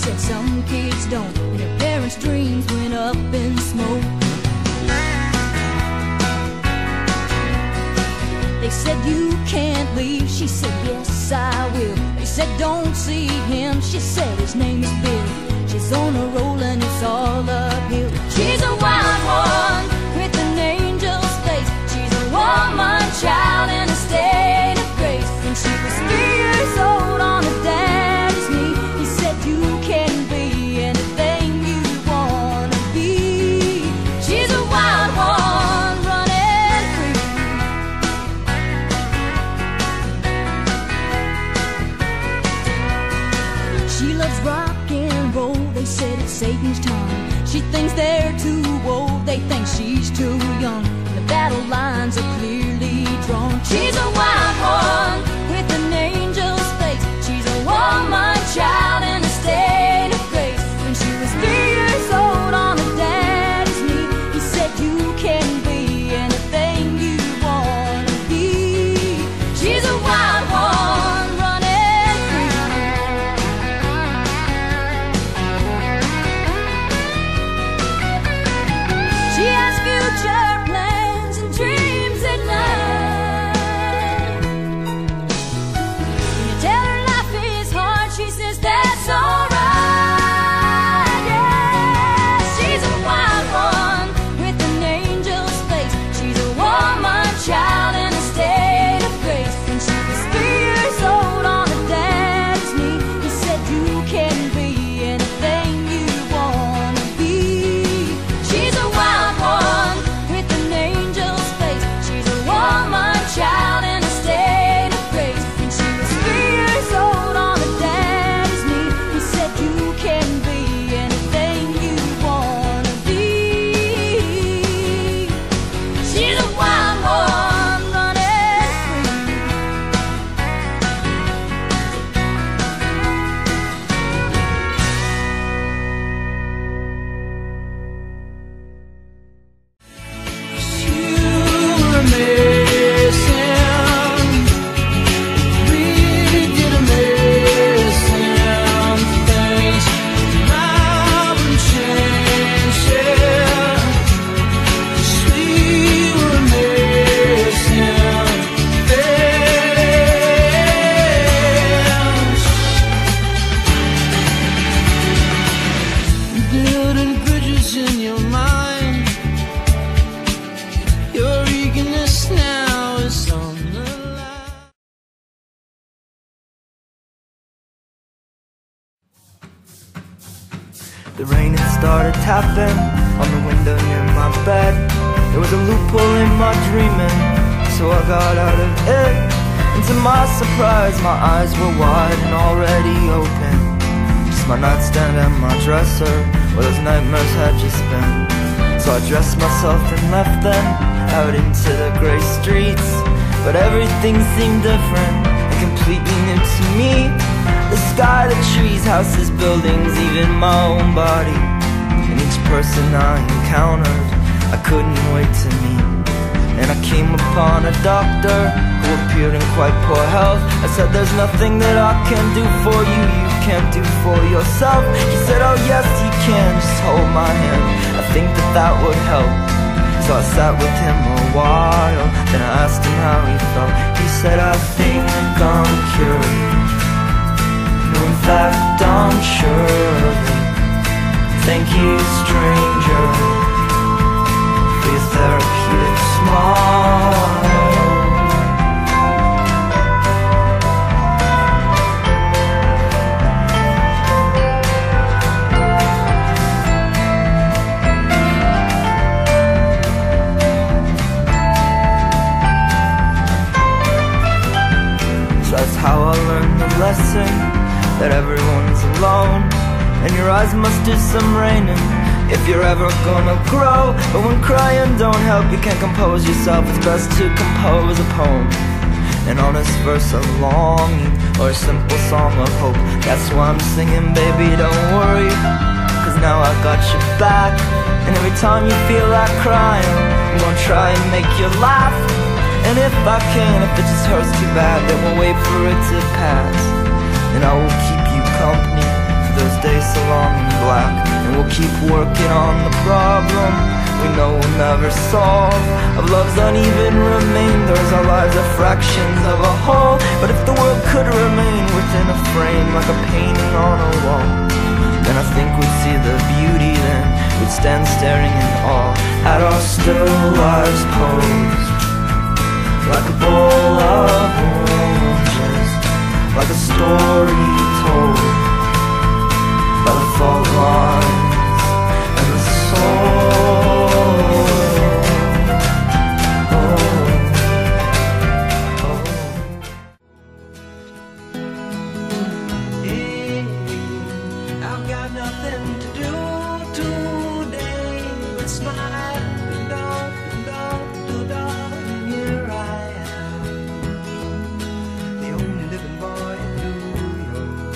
said some kids don't, and her parents' dreams went up in smoke. They said you can't leave, she said yes I will. They said don't see him, she said his name is Bill. She's on a roll and it's all uphill. She's a wild one with an angel's face. She's a woman child in a state of grace. When she was 3 years old on her daddy's knee, he said you can be anything you wanna be. She's a wild one running free. She loves rock and roll, they said it's Satan's tongue. She thinks they're too old, they think she's too young. And the battle lines are clearly drawn. She's a wild one with an angel's face. She's a woman child in a state of grace. When she was 3 years old on her daddy's knee, he said you can be anything you wanna be. She's a wild one running free. She has future plans and dreams at night. When you tell her life is hard, she says that's alright. Yeah, she's a wild one with an angel's face. She's a woman child in a state of grace. When she was 3 years old on her daddy's knee, he said you can be anything you wanna be. She's a wild one with an angel's face. She's a woman child in a state of grace. When she was 3 years old on her daddy's knee, he said you can be anything you wanna be. She's a wild one running free. You were missing, we did a missing things. Mountain changing, we were missing things. Building bridges in your mind. Your eagerness now is on the line. The rain had started tapping on the window near my bed. There was a loophole in my dreaming, so I got out of it. And to my surprise, my eyes were wide and already open. Just my nightstand and my dresser, where those nightmares had just been. So I dressed myself and left then, out into the grey streets. But everything seemed different and completely new to me. The sky, the trees, houses, buildings, even my own body. And each person I encountered, I couldn't wait to meet. And I came upon a doctor who appeared in quite poor health. I said, there's nothing that I can do for you, you can't do for yourself. He said, oh yes he can, just hold my hand, I think that that would help. So I sat with him a while, then I asked him how he felt. He said, I think I'm cured. No, in fact I'm sure. Thank you, stranger, for your therapeutic smile. That's how I learned the lesson, that everyone's alone, and your eyes must do some raining if you're ever gonna grow. But when crying don't help, you can't compose yourself, it's best to compose a poem, an honest verse of longing, or a simple song of hope. That's why I'm singing, baby, don't worry, cause now I got your back. And every time you feel like crying, I'm gonna try and make you laugh. And if I can, if it just hurts too bad, then we'll wait for it to pass. And I will keep you company those days so long in black. And we'll keep working on the problem we know we'll never solve, of love's uneven remainders. Our lives are fractions of a whole. But if the world could remain within a frame, like a painting on a wall, then I think we'd see the beauty. Then we'd stand staring in awe at our still lives posed, like a bowl of oranges, like a story told by the fault lines and the soul. I've got nothing to do today but smile and and here I am, the only living boy in New York.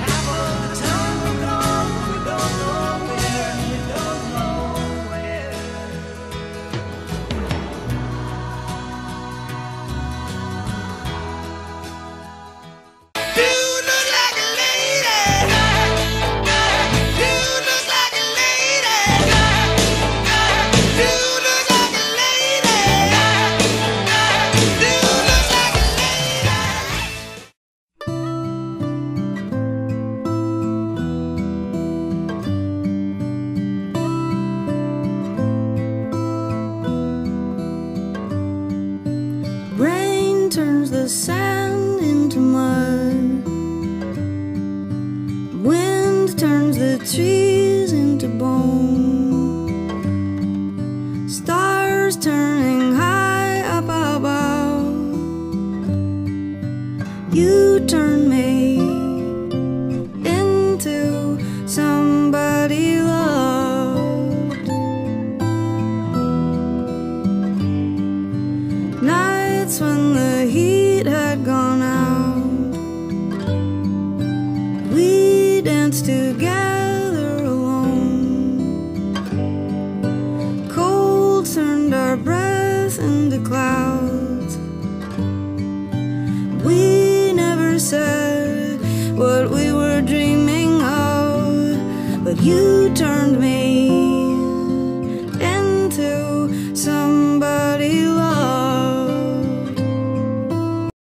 Half of the time we're gone, we don't know where, we don't know where. Rain turns the sand into mud. Wind turns the trees into bone. Stars turning high up above. You turn me into somebody loved. Nights when the heat had gone out, we danced together alone. Cold turned our breath into clouds. We never said what we were dreaming of, but you turned me